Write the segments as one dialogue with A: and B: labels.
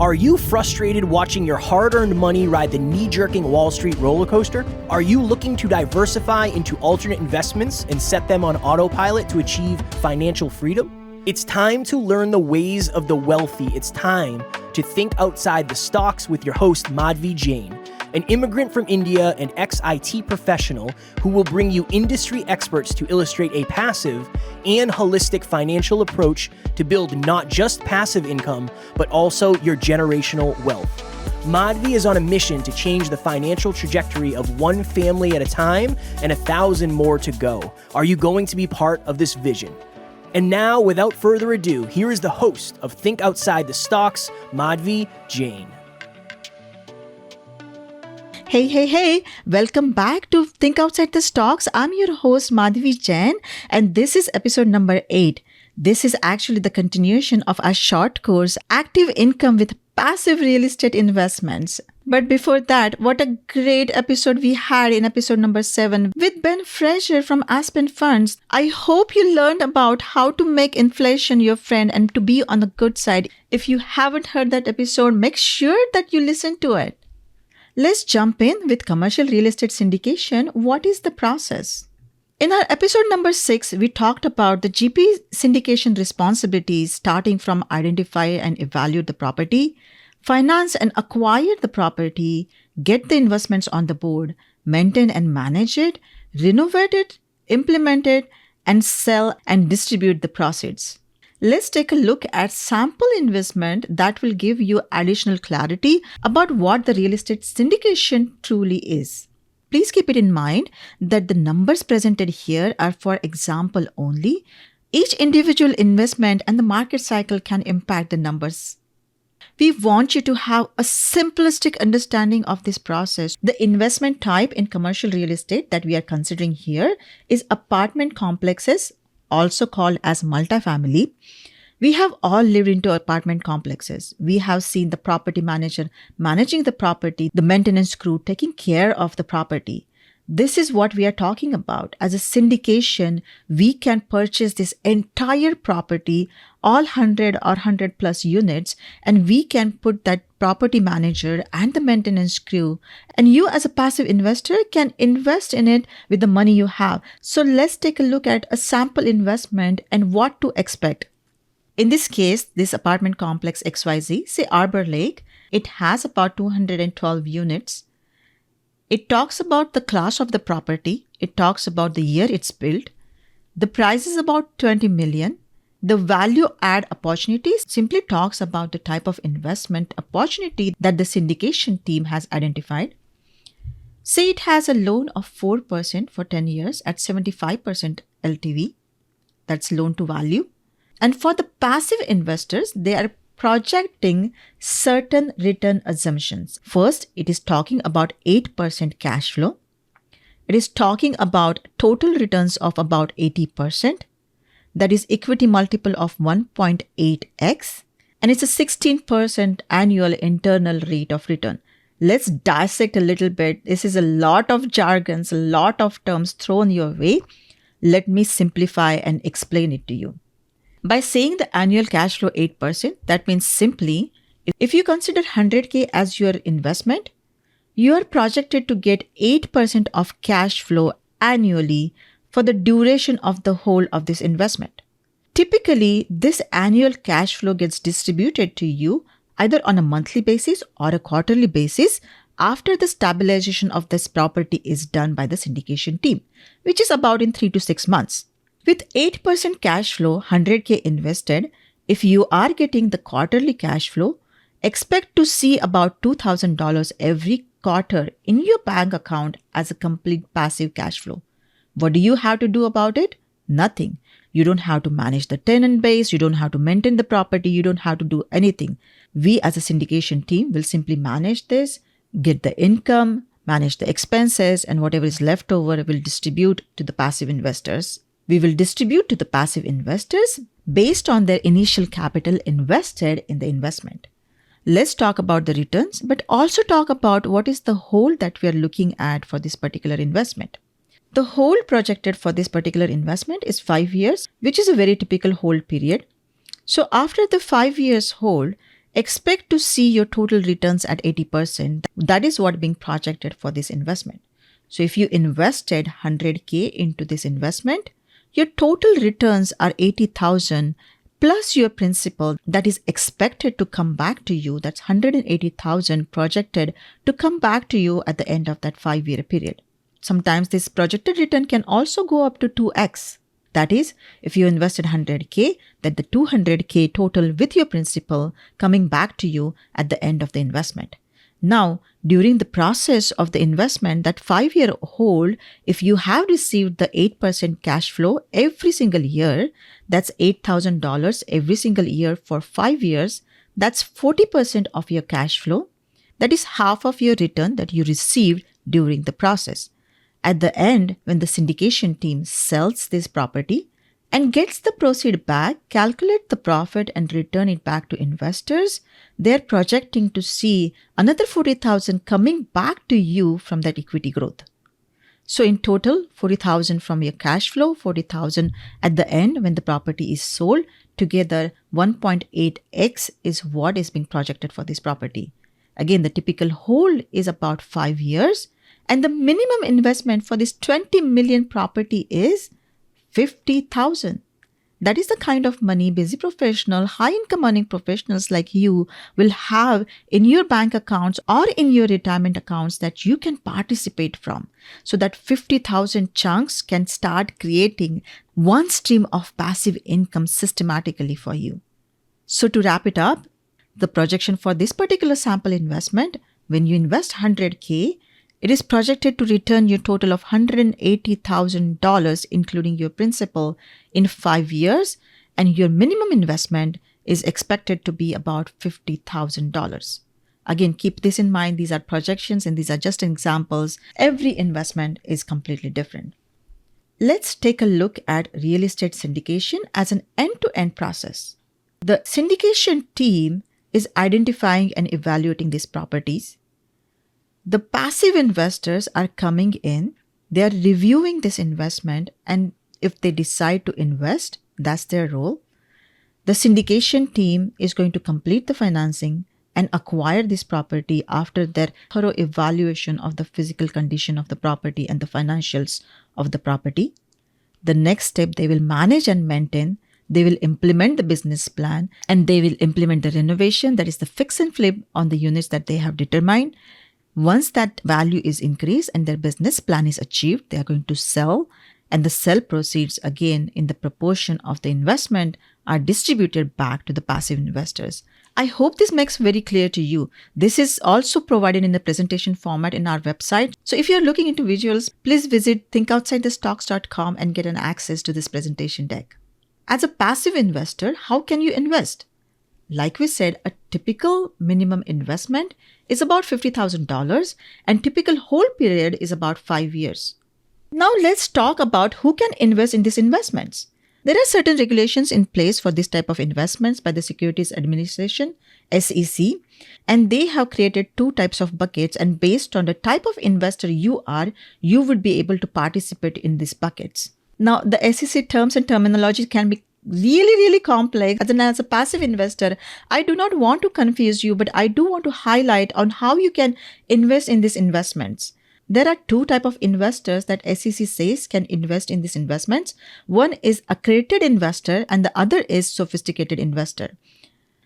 A: Are you frustrated watching your hard-earned money ride the knee-jerking Wall Street roller coaster? Are you looking to diversify into alternate investments and set them on autopilot to achieve financial freedom? It's time to learn the ways of the wealthy. It's time to think outside the stocks with your host, Madhvi Jain, an immigrant from India and ex-IT professional who will bring you industry experts to illustrate a passive and holistic financial approach to build not just passive income, but also your generational wealth. Madhvi is on a mission to change the financial trajectory of one family at a time and 1,000 more to go. Are you going to be part of this vision? And now, without further ado, here is the host of Think Outside the Stocks, Madhvi Jain.
B: Hey. Welcome back to Think Outside the Stocks. I'm your host, Madhvi Jain, and this is episode number 8. This is actually the continuation of our short course, Active Income with Passive Real Estate Investments. But before that, what a great episode we had in episode number 7 with Ben Fraser from Aspen Funds. I hope you learned about how to make inflation your friend and to be on the good side. If you haven't heard that episode, make sure that you listen to it. Let's jump in with commercial real estate syndication. What is the process? In our episode number 6, we talked about the GP syndication responsibilities starting from identify and evaluate the property, finance and acquire the property, get the investments on the board, maintain and manage it, renovate it, implement it, and sell and distribute the proceeds. Let's take a look at sample investment that will give you additional clarity about what the real estate syndication truly is. Please keep it in mind that the numbers presented here are for example only. Each individual investment and the market cycle can impact the numbers. We want you to have a simplistic understanding of this process. The investment type in commercial real estate that we are considering here is apartment complexes, also called as multifamily. We have all lived into apartment complexes. We have seen the property manager managing the property, the maintenance crew taking care of the property. This is what we are talking about. As a syndication, we can purchase this entire property, all 100 or 100 plus units, and we can put that property manager and the maintenance crew, and you as a passive investor can invest in it with the money you have. So let's take a look at a sample investment and what to expect. In this case, this apartment complex XYZ, say Arbor Lake, it has about 212 units. It talks about the class of the property. It talks about the year it's built. The price is about 20 million. The value add opportunities simply talks about the type of investment opportunity that the syndication team has identified. Say it has a loan of 4% for 10 years at 75% LTV. That's loan to value. And for the passive investors, they are projecting certain return assumptions. First, it is talking about 8% cash flow. It is talking about total returns of about 80%. That is equity multiple of 1.8x. And it's a 16% annual internal rate of return. Let's dissect a little bit. This is a lot of jargons, a lot of terms thrown your way. Let me simplify and explain it to you. By saying the annual cash flow 8%, that means simply, if you consider 100K as your investment, you are projected to get 8% of cash flow annually for the duration of the whole of this investment. Typically, this annual cash flow gets distributed to you either on a monthly basis or a quarterly basis after the stabilization of this property is done by the syndication team, which is about in 3 to 6 months. With 8% cash flow, 100K invested, if you are getting the quarterly cash flow, expect to see about $2,000 every quarter in your bank account as a complete passive cash flow. What do you have to do about it? Nothing. You don't have to manage the tenant base. You don't have to maintain the property. You don't have to do anything. We as a syndication team will simply manage this, get the income, manage the expenses, and whatever is left over will distribute to the passive investors. We will distribute to the passive investors based on their initial capital invested in the investment. Let's talk about the returns, but also talk about what is the hold that we are looking at for this particular investment. The hold projected for this particular investment is 5 years, which is a very typical hold period. So after the 5 years hold, expect to see your total returns at 80%. That is what being projected for this investment. So if you invested 100K into this investment, your total returns are 80,000 plus your principal that is expected to come back to you. That's 180,000 projected to come back to you at the end of that 5-year period. Sometimes this projected return can also go up to 2x. That is, if you invested 100K, that the 200K total with your principal coming back to you at the end of the investment. Now, during the process of the investment, that 5-year hold, if you have received the 8% cash flow every single year, that's $8,000 every single year for 5 years, that's 40% of your cash flow. That is half of your return that you received during the process. At the end, when the syndication team sells this property and gets the proceed back, calculate the profit and return it back to investors, they're projecting to see another 40,000 coming back to you from that equity growth. So in total, 40,000 from your cash flow, 40,000 at the end when the property is sold, together 1.8x is what is being projected for this property. Again, the typical hold is about 5 years. And the minimum investment for this 20 million property is 50,000. That is the kind of money busy professional, high income earning professionals like you will have in your bank accounts or in your retirement accounts that you can participate from. So that 50,000 chunks can start creating one stream of passive income systematically for you. So to wrap it up, the projection for this particular sample investment, when you invest 100K, it is projected to return you a total of $180,000, including your principal, in 5 years, and your minimum investment is expected to be about $50,000. Again, keep this in mind. These are projections and these are just examples. Every investment is completely different. Let's take a look at real estate syndication as an end-to-end process. The syndication team is identifying and evaluating these properties. The passive investors are coming in, they are reviewing this investment, and if they decide to invest, that's their role. The syndication team is going to complete the financing and acquire this property after their thorough evaluation of the physical condition of the property and the financials of the property. The next step, they will manage and maintain. They will implement the business plan and they will implement the renovation, that is the fix and flip on the units that they have determined. Once that value is increased and their business plan is achieved, they are going to sell, and the sell proceeds, again, in the proportion of the investment, are distributed back to the passive investors. I hope this makes very clear to you. This is also provided in the presentation format in our website. So if you're looking into visuals, please visit thinkoutsidethestocks.com and get an access to this presentation deck. As a passive investor, how can you invest? Like we said, a typical minimum investment is about $50,000 and typical hold period is about 5 years. Now let's talk about who can invest in these investments. There are certain regulations in place for this type of investments by the Securities Administration, SEC, and they have created 2 types of buckets, and based on the type of investor you are, you would be able to participate in these buckets. Now, the SEC terms and terminology can be really complex. And as a passive investor, I do not want to confuse you, but I do want to highlight on how you can invest in these investments. There are 2 types of investors that SEC says can invest in these investments. One is accredited investor and the other is sophisticated investor.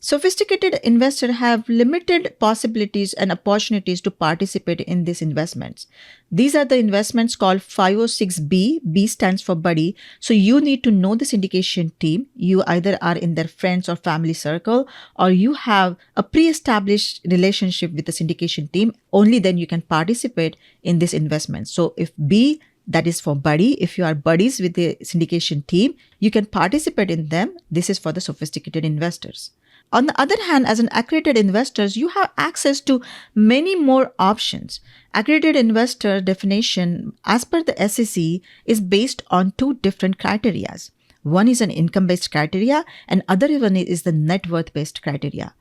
B: Sophisticated investors have limited possibilities and opportunities to participate in these investments. These are the investments called 506B. B stands for buddy. So you need to know the syndication team. You either are in their friends or family circle, or you have a pre-established relationship with the syndication team. Only then you can participate in this investment. So if B, that is for buddy. If you are buddies with the syndication team, you can participate in them. This is for the sophisticated investors. On the other hand, as an accredited investor, you have access to many more options. Accredited investor definition, as per the SEC, is based on 2 different criteria. One is an income-based criteria and other one is the net worth-based criteria.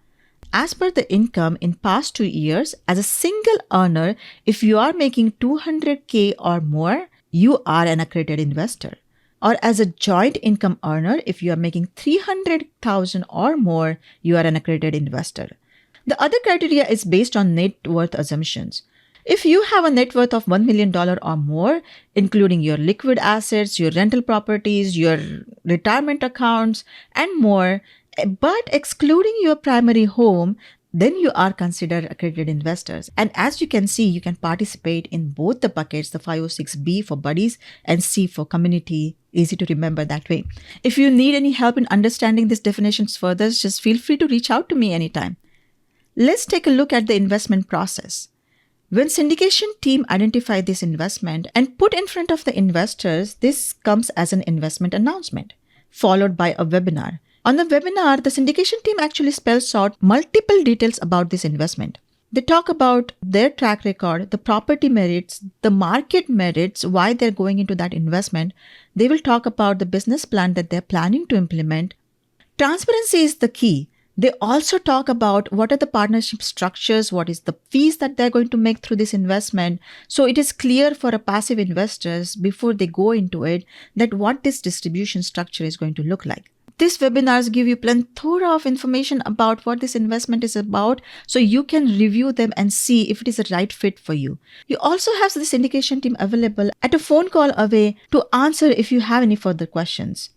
B: As per the income in past 2 years, as a single earner, if you are making 200K or more, you are an accredited investor. Or as a joint income earner, if you are making 300,000 or more, you are an accredited investor. The other criteria is based on net worth assumptions. If you have a net worth of $1 million or more, including your liquid assets, your rental properties, your retirement accounts, and more, but excluding your primary home, then you are considered accredited investors. And as you can see, you can participate in both the buckets, the 506B for buddies and C for community. Easy to remember that way. If you need any help in understanding these definitions further, just feel free to reach out to me anytime. Let's take a look at the investment process. When syndication team identify this investment and put in front of the investors, this comes as an investment announcement, followed by a webinar. On the webinar, the syndication team actually spells out multiple details about this investment. They talk about their track record, the property merits, the market merits, why they're going into that investment. They will talk about the business plan that they're planning to implement. Transparency is the key. They also talk about what are the partnership structures, what is the fees that they're going to make through this investment. So it is clear for a passive investors before they go into it that what this distribution structure is going to look like. These webinars give you plethora of information about what this investment is about, so you can review them and see if it is a right fit for you. You also have the syndication team available at a phone call away to answer if you have any further questions.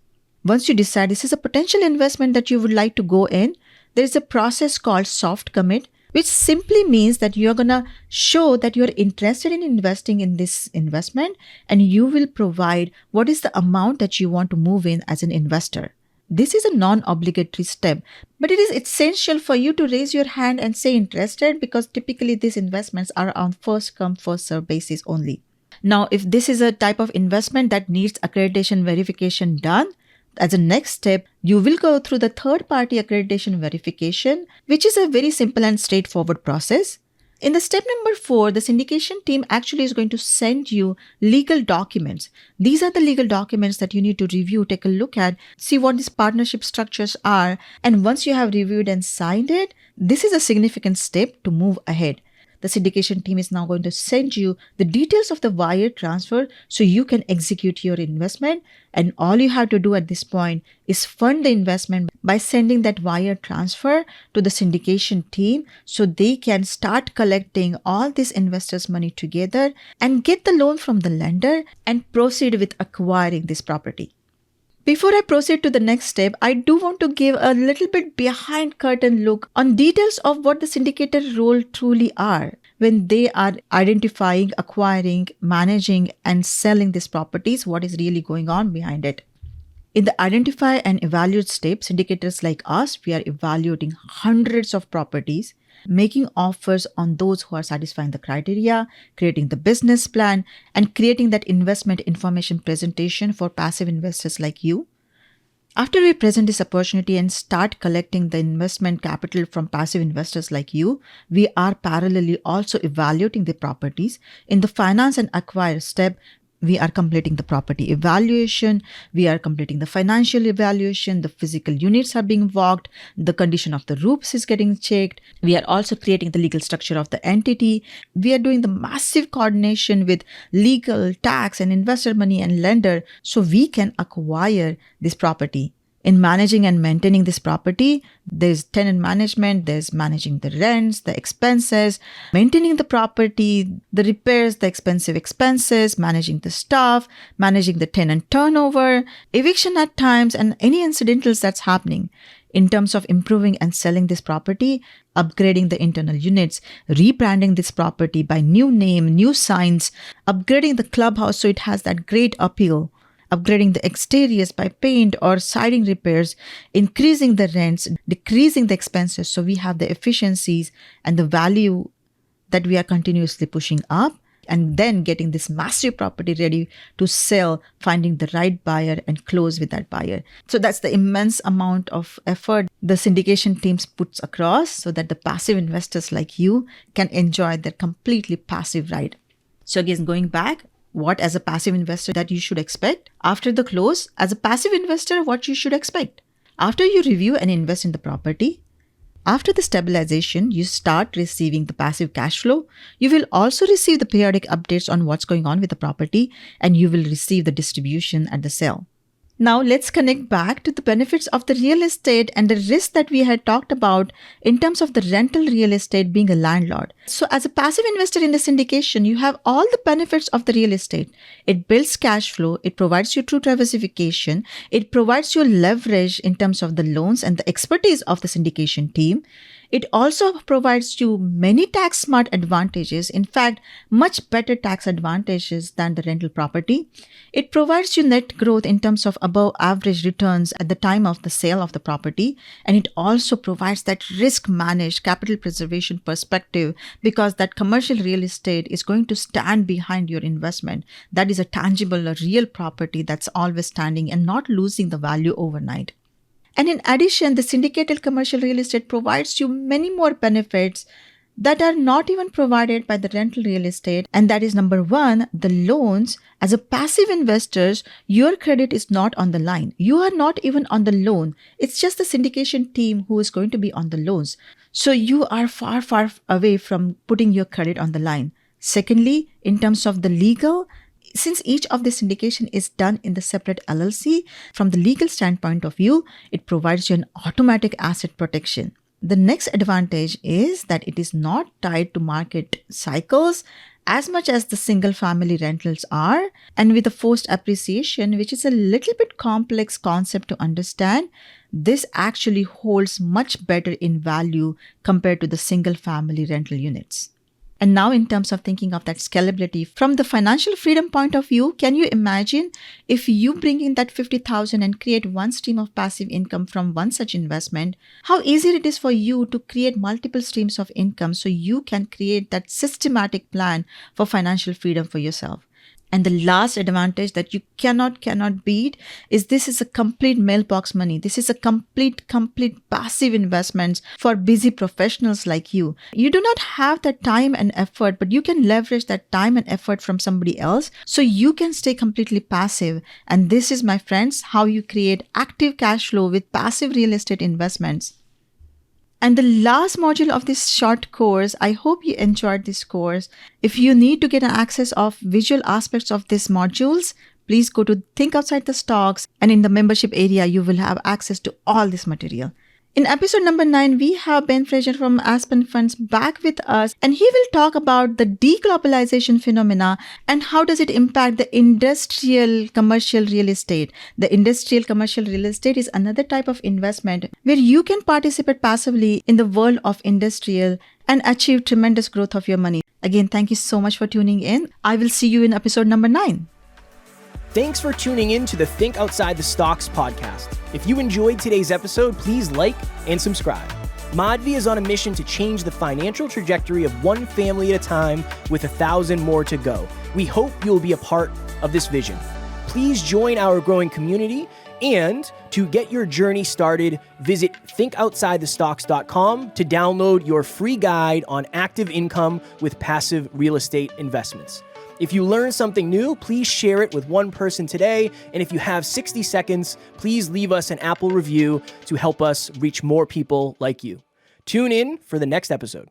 B: Once you decide this is a potential investment that you would like to go in, there is a process called soft commit, which simply means that you're going to show that you're interested in investing in this investment and you will provide what is the amount that you want to move in as an investor. This is a non-obligatory step, but it is essential for you to raise your hand and say interested because typically these investments are on first come, first serve basis only. Now, if this is a type of investment that needs accreditation verification done, as a next step, you will go through the third-party accreditation verification, which is a very simple and straightforward process. In the step number 4, the syndication team actually is going to send you legal documents. These are the legal documents that you need to review, take a look at, see what these partnership structures are. And once you have reviewed and signed it, this is a significant step to move ahead. The syndication team is now going to send you the details of the wire transfer so you can execute your investment. And all you have to do at this point is fund the investment by sending that wire transfer to the syndication team so they can start collecting all these investors' money together and get the loan from the lender and proceed with acquiring this property. Before I proceed to the next step, I do want to give a little bit behind curtain look on details of what the syndicator role truly are when they are identifying, acquiring, managing, and selling these properties, what is really going on behind it. In the identify and evaluate step, syndicators like us, we are evaluating hundreds of properties, making offers on those who are satisfying the criteria, creating the business plan, and creating that investment information presentation for passive investors like you. After we present this opportunity and start collecting the investment capital from passive investors like you, we are parallelly also evaluating the properties. In the finance and acquire step, we are completing the property evaluation, we are completing the financial evaluation, the physical units are being walked, the condition of the roofs is getting checked. We are also creating the legal structure of the entity. We are doing the massive coordination with legal, tax, and investor money and lender so we can acquire this property. In managing and maintaining this property, there's tenant management, there's managing the rents, the expenses, maintaining the property, the repairs, the expensive expenses, managing the staff, managing the tenant turnover, eviction at times, and any incidentals that's happening. In terms of improving and selling this property, upgrading the internal units, rebranding this property by new name, new signs, upgrading the clubhouse so it has that great appeal, upgrading the exteriors by paint or siding repairs, increasing the rents, decreasing the expenses so we have the efficiencies and the value that we are continuously pushing up, and then getting this massive property ready to sell, finding the right buyer and close with that buyer. So that's the immense amount of effort the syndication teams puts across so that the passive investors like you can enjoy their completely passive ride. So again, going back, what as a passive investor that you should expect? After the close, as a passive investor, what you should expect? After you review and invest in the property, after the stabilization, you start receiving the passive cash flow. You will also receive the periodic updates on what's going on with the property, and you will receive the distribution at the sale. Now let's connect back to the benefits of the real estate and the risk that we had talked about in terms of the rental real estate being a landlord. So as a passive investor in the syndication, you have all the benefits of the real estate. It builds cash flow. It provides you true diversification. It provides you leverage in terms of the loans and the expertise of the syndication team. It also provides you many tax smart advantages, in fact, much better tax advantages than the rental property. It provides you net growth in terms of above average returns at the time of the sale of the property. And it also provides that risk managed capital preservation perspective because that commercial real estate is going to stand behind your investment. That is a tangible, a real property that's always standing and not losing the value overnight. And in addition, the syndicated commercial real estate provides you many more benefits that are not even provided by the rental real estate. And that is number one, the loans. As a passive investors, your credit is not on the line. You are not even on the loan. It's just the syndication team who is going to be on the loans. So you are far, far away from putting your credit on the line. Secondly, in terms of the legal, since each of the syndication is done in the separate LLC, from the legal standpoint of view, it provides you an automatic asset protection. The next advantage is that it is not tied to market cycles as much as the single family rentals are. And with the forced appreciation, which is a little bit complex concept to understand, this actually holds much better in value compared to the single family rental units. And now in terms of thinking of that scalability from the financial freedom point of view, can you imagine if you bring in that 50,000 and create one stream of passive income from one such investment, how easy it is for you to create multiple streams of income so you can create that systematic plan for financial freedom for yourself. And the last advantage that you cannot beat is this is a complete mailbox money. This is a complete passive investments for busy professionals like you. You do not have that time and effort, but you can leverage that time and effort from somebody else so you can stay completely passive. And this is, my friends, how you create active cash flow with passive real estate investments. And the last module of this short course, I hope you enjoyed this course. If you need to get an access of visual aspects of these modules, please go to Think Outside the Stocks, and in the membership area, you will have access to all this material. In episode number 9, we have Ben Fraser from Aspen Funds back with us, and he will talk about the deglobalization phenomena and how does it impact the industrial commercial real estate. The industrial commercial real estate is another type of investment where you can participate passively in the world of industrial and achieve tremendous growth of your money. Again, thank you so much for tuning in. I will see you in episode number 9.
A: Thanks for tuning in to the Think Outside the Stocks podcast. If you enjoyed today's episode, please like and subscribe. Madhvi is on a mission to change the financial trajectory of one family at a time with 1,000 more to go. We hope you'll be a part of this vision. Please join our growing community, and to get your journey started, visit thinkoutsidethestocks.com to download your free guide on active income with passive real estate investments. If you learned something new, please share it with one person today. And if you have 60 seconds, please leave us an Apple review to help us reach more people like you. Tune in for the next episode.